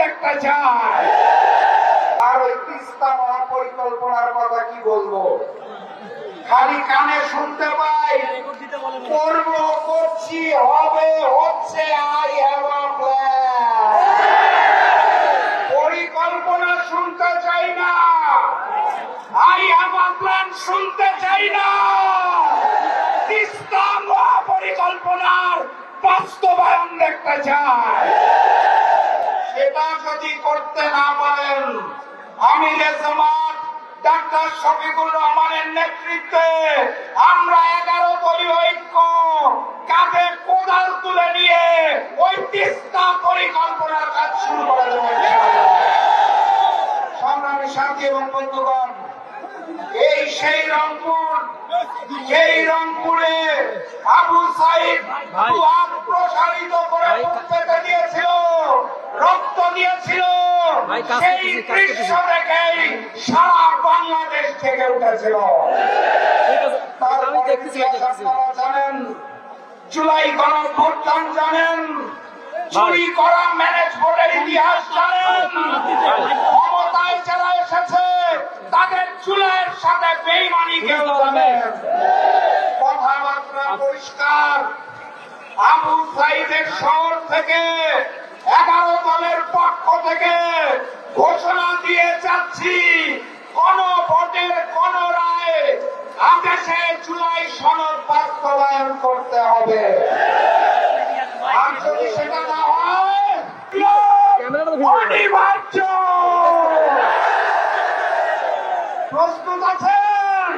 দেখতে চায়। আর ওই তিস্তা মহাপরিকল্পনার কথা কি বলবো, খালি কানে শুনতে পাই, করবো, করছি, হবে, হচ্ছে, আই হ্যাভ আ প্ল্যান। পরিকল্পনা শুনতে চাই না, আই হ্যাভ আ প্ল্যান শুনতে চাই না। তিস্তা মহাপরিকল্পনার বাস্তবায়ন দেখতে চাই। সেটা যদি করতে না পারেন, আমিরে জামাত ডাক্তার শফিকুর রহমানের নেতৃত্বে আমরা 11 দলীয় ঐক্য কাঁধে কোদাল তুলে নিয়ে ওই তিস্তা পরিকল্পনার কাজ শুরু করা যাবে। সংগ্রামী সাথী এবং বন্ধুগণ, এই সেই রংপুর, সেই রংপুরে আবু সাইদ হাত প্রসারিত করে পেতে দিয়েছিল, রক্ত দিয়েছিল। সেই দৃশ্য দেখেই সারা বাংলাদেশ থেকে উঠেছিল। আপনারা জানেন, জুলাই গণঅভ্যুত্থান জানেন, চুরি করা ম্যানেজ বোর্ডের ইতিহাস জানেন। ক্ষমতায় যারা এসেছে তাদের চুলের সাথে বেইমানি কেউ জানেন। কথাবার্তা পরিষ্কার। আবু সাইদের শহর থেকে 11 দলের পক্ষ থেকে ঘোষণা দিয়ে যাচ্ছি, কোন ভোটের কোন রায় আদেশে জুলাই সনদ বাস্তবায়ন করতে হবে। আর যদি সেটা না হয় অনিবার্য। প্রস্তুত আছেন?